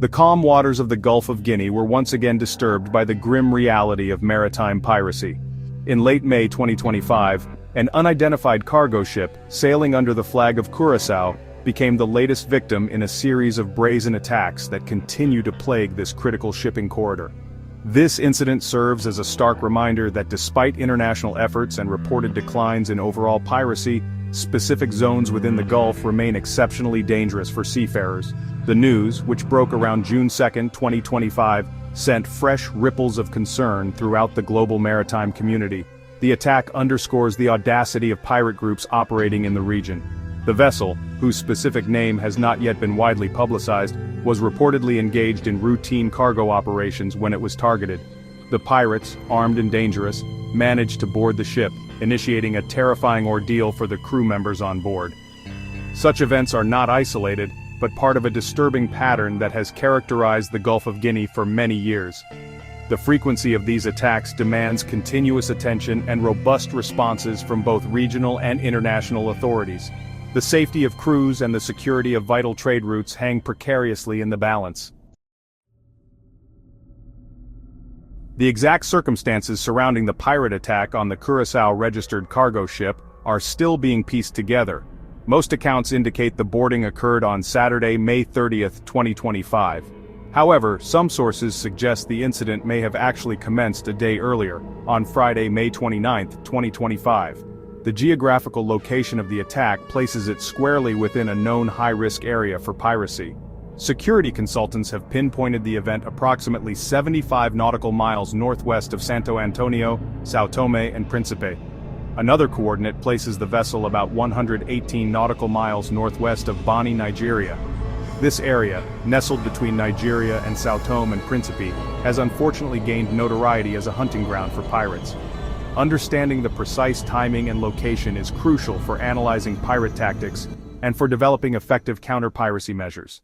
The calm waters of the Gulf of Guinea were once again disturbed by the grim reality of maritime piracy. In late May 2025, an unidentified cargo ship, sailing under the flag of Curaçao, became the latest victim in a series of brazen attacks that continue to plague this critical shipping corridor. This incident serves as a stark reminder that despite international efforts and reported declines in overall piracy, specific zones within the Gulf remain exceptionally dangerous for seafarers. The news, which broke around June 2, 2025, sent fresh ripples of concern throughout the global maritime community. The attack underscores the audacity of pirate groups operating in the region. The vessel, whose specific name has not yet been widely publicized, was reportedly engaged in routine cargo operations when it was targeted. The pirates, armed and dangerous, managed to board the ship, initiating a terrifying ordeal for the crew members on board. Such events are not isolated, but part of a disturbing pattern that has characterized the Gulf of Guinea for many years. The frequency of these attacks demands continuous attention and robust responses from both regional and international authorities. The safety of crews and the security of vital trade routes hang precariously in the balance. The exact circumstances surrounding the pirate attack on the Curaçao-registered cargo ship are still being pieced together. Most accounts indicate the boarding occurred on Saturday, May 30, 2025. However, some sources suggest the incident may have actually commenced a day earlier, on Friday, May 29, 2025. The geographical location of the attack places it squarely within a known high-risk area for piracy. Security consultants have pinpointed the event approximately 75 nautical miles northwest of Santo Antonio, São Tomé and Príncipe. Another coordinate places the vessel about 118 nautical miles northwest of Bani, Nigeria. This area, nestled between Nigeria and São Tomé and Príncipe, has unfortunately gained notoriety as a hunting ground for pirates. Understanding the precise timing and location is crucial for analyzing pirate tactics and for developing effective counter-piracy measures.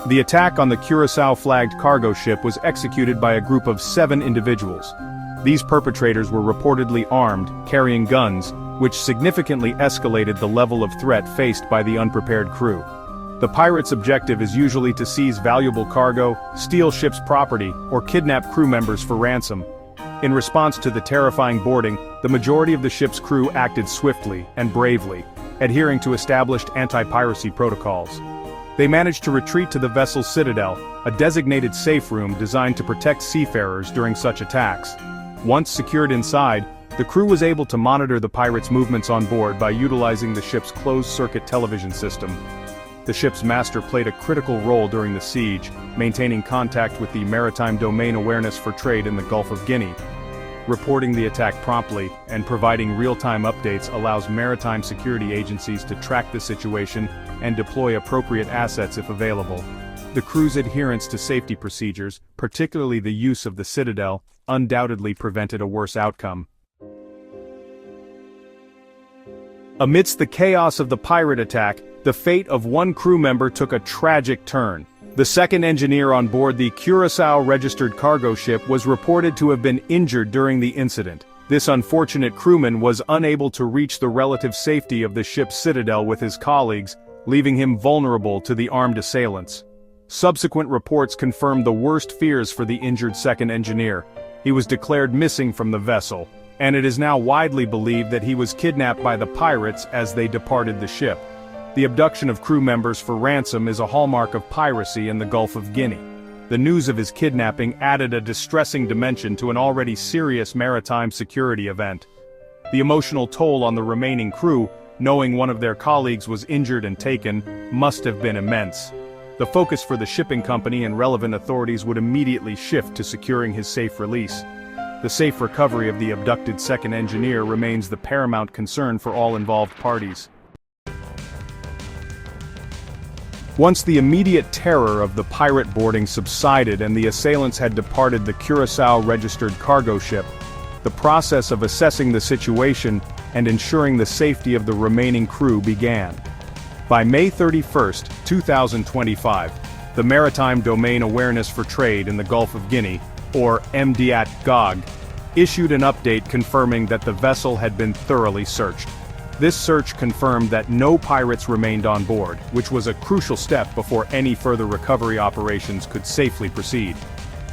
The attack on the Curaçao-flagged cargo ship was executed by a group of 7 individuals. These perpetrators were reportedly armed, carrying guns, which significantly escalated the level of threat faced by the unprepared crew. The pirates' objective is usually to seize valuable cargo, steal ship's property, or kidnap crew members for ransom. In response to the terrifying boarding, the majority of the ship's crew acted swiftly and bravely, adhering to established anti-piracy protocols. They managed to retreat to the vessel's citadel, a designated safe room designed to protect seafarers during such attacks. Once secured inside, the crew was able to monitor the pirates' movements on board by utilizing the ship's closed-circuit television system. The ship's master played a critical role during the siege, maintaining contact with the Maritime Domain Awareness for Trade in the Gulf of Guinea. Reporting the attack promptly and providing real-time updates allows maritime security agencies to track the situation and deploy appropriate assets if available. The crew's adherence to safety procedures, particularly the use of the citadel, undoubtedly prevented a worse outcome. Amidst the chaos of the pirate attack, the fate of one crew member took a tragic turn. The second engineer on board the Curaçao-registered cargo ship was reported to have been injured during the incident. This unfortunate crewman was unable to reach the relative safety of the ship's citadel with his colleagues, leaving him vulnerable to the armed assailants. Subsequent reports confirmed the worst fears for the injured second engineer. He was declared missing from the vessel, and it is now widely believed that he was kidnapped by the pirates as they departed the ship. The abduction of crew members for ransom is a hallmark of piracy in the Gulf of Guinea. The news of his kidnapping added a distressing dimension to an already serious maritime security event. The emotional toll on the remaining crew, knowing one of their colleagues was injured and taken, must have been immense. The focus for the shipping company and relevant authorities would immediately shift to securing his safe release. The safe recovery of the abducted second engineer remains the paramount concern for all involved parties. Once the immediate terror of the pirate boarding subsided and the assailants had departed the Curaçao-registered cargo ship, the process of assessing the situation and ensuring the safety of the remaining crew began. By May 31, 2025, the Maritime Domain Awareness for Trade in the Gulf of Guinea, or MDAT-GOG, issued an update confirming that the vessel had been thoroughly searched. This search confirmed that no pirates remained on board, which was a crucial step before any further recovery operations could safely proceed.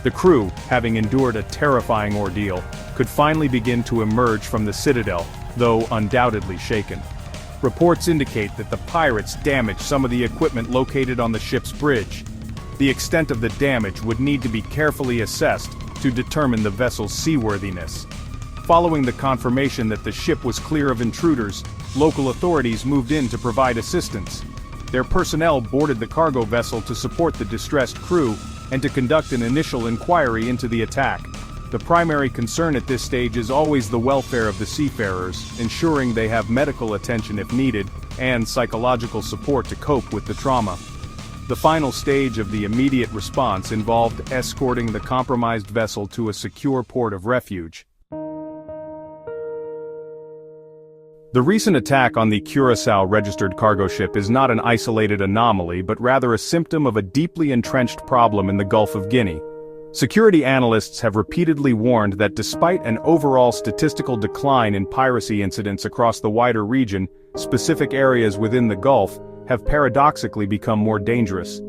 The crew, having endured a terrifying ordeal, could finally begin to emerge from the citadel, though undoubtedly shaken. Reports indicate that the pirates damaged some of the equipment located on the ship's bridge. The extent of the damage would need to be carefully assessed to determine the vessel's seaworthiness. Following the confirmation that the ship was clear of intruders, local authorities moved in to provide assistance. Their personnel boarded the cargo vessel to support the distressed crew and to conduct an initial inquiry into the attack. The primary concern at this stage is always the welfare of the seafarers, ensuring they have medical attention if needed, and psychological support to cope with the trauma. The final stage of the immediate response involved escorting the compromised vessel to a secure port of refuge. The recent attack on the Curaçao-registered cargo ship is not an isolated anomaly but rather a symptom of a deeply entrenched problem in the Gulf of Guinea. Security analysts have repeatedly warned that despite an overall statistical decline in piracy incidents across the wider region, specific areas within the Gulf have paradoxically become more dangerous.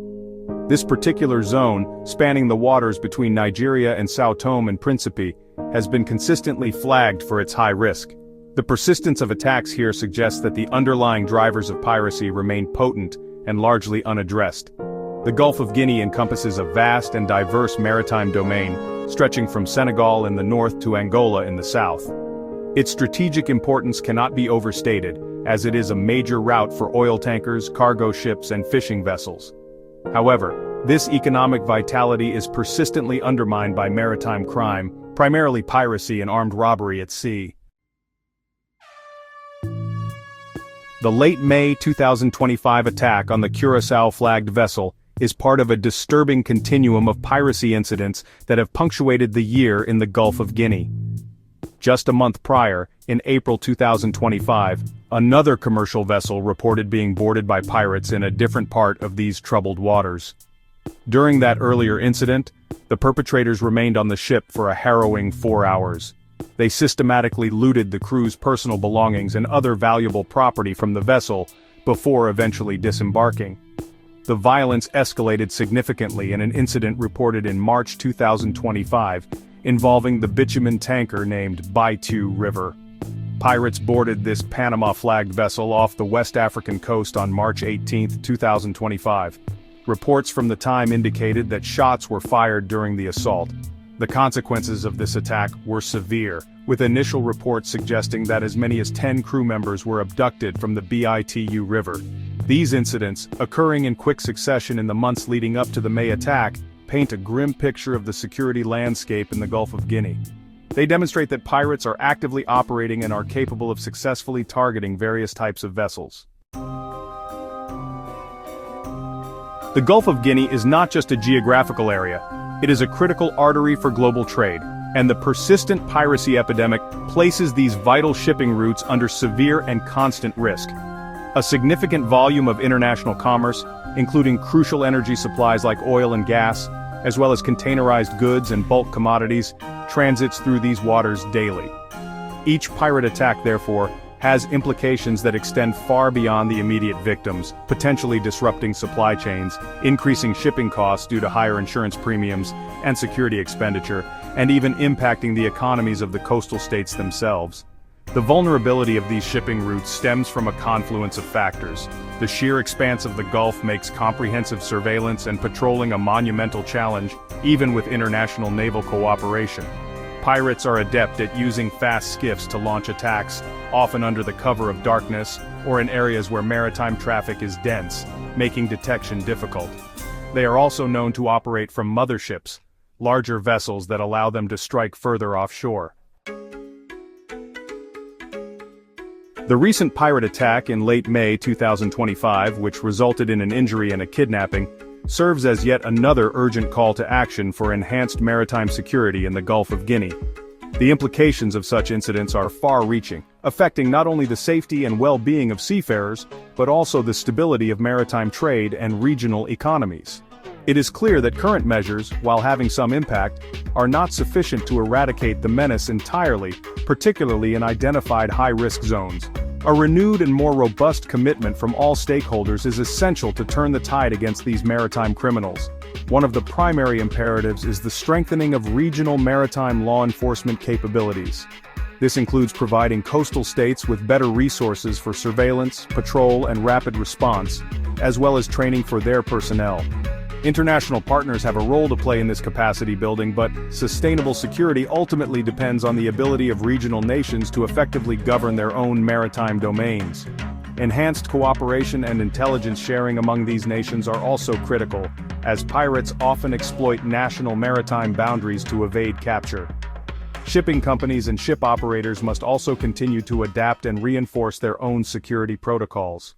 This particular zone, spanning the waters between Nigeria and São Tomé and Príncipe, has been consistently flagged for its high risk. The persistence of attacks here suggests that the underlying drivers of piracy remain potent and largely unaddressed. The Gulf of Guinea encompasses a vast and diverse maritime domain, stretching from Senegal in the north to Angola in the south. Its strategic importance cannot be overstated, as it is a major route for oil tankers, cargo ships, and fishing vessels. However, this economic vitality is persistently undermined by maritime crime, primarily piracy and armed robbery at sea. The late May 2025 attack on the Curaçao-flagged vessel is part of a disturbing continuum of piracy incidents that have punctuated the year in the Gulf of Guinea. Just a month prior, in April 2025, another commercial vessel reported being boarded by pirates in a different part of these troubled waters. During that earlier incident, the perpetrators remained on the ship for a harrowing 4 hours. They systematically looted the crew's personal belongings and other valuable property from the vessel, before eventually disembarking. The violence escalated significantly in an incident reported in March 2025, involving the bitumen tanker named Baitu River. Pirates boarded this Panama-flagged vessel off the West African coast on March 18, 2025. Reports from the time indicated that shots were fired during the assault. The consequences of this attack were severe, with initial reports suggesting that as many as 10 crew members were abducted from the Bitu River. These incidents, occurring in quick succession in the months leading up to the May attack, paint a grim picture of the security landscape in the Gulf of Guinea. They demonstrate that pirates are actively operating and are capable of successfully targeting various types of vessels. The Gulf of Guinea is not just a geographical area, it is a critical artery for global trade, and the persistent piracy epidemic places these vital shipping routes under severe and constant risk. A significant volume of international commerce, including crucial energy supplies like oil and gas, as well as containerized goods and bulk commodities, transits through these waters daily. Each pirate attack, therefore, has implications that extend far beyond the immediate victims, potentially disrupting supply chains, increasing shipping costs due to higher insurance premiums and security expenditure, and even impacting the economies of the coastal states themselves. The vulnerability of these shipping routes stems from a confluence of factors. The sheer expanse of the Gulf makes comprehensive surveillance and patrolling a monumental challenge, even with international naval cooperation. Pirates are adept at using fast skiffs to launch attacks, often under the cover of darkness, or in areas where maritime traffic is dense, making detection difficult. They are also known to operate from motherships, larger vessels that allow them to strike further offshore. The recent pirate attack in late May 2025, which resulted in an injury and a kidnapping, serves as yet another urgent call to action for enhanced maritime security in the Gulf of Guinea. The implications of such incidents are far-reaching, affecting not only the safety and well-being of seafarers, but also the stability of maritime trade and regional economies. It is clear that current measures, while having some impact, are not sufficient to eradicate the menace entirely, particularly in identified high-risk zones. A renewed and more robust commitment from all stakeholders is essential to turn the tide against these maritime criminals. One of the primary imperatives is the strengthening of regional maritime law enforcement capabilities. This includes providing coastal states with better resources for surveillance, patrol, and rapid response, as well as training for their personnel. International partners have a role to play in this capacity building, but sustainable security ultimately depends on the ability of regional nations to effectively govern their own maritime domains. Enhanced cooperation and intelligence sharing among these nations are also critical, as pirates often exploit national maritime boundaries to evade capture. Shipping companies and ship operators must also continue to adapt and reinforce their own security protocols.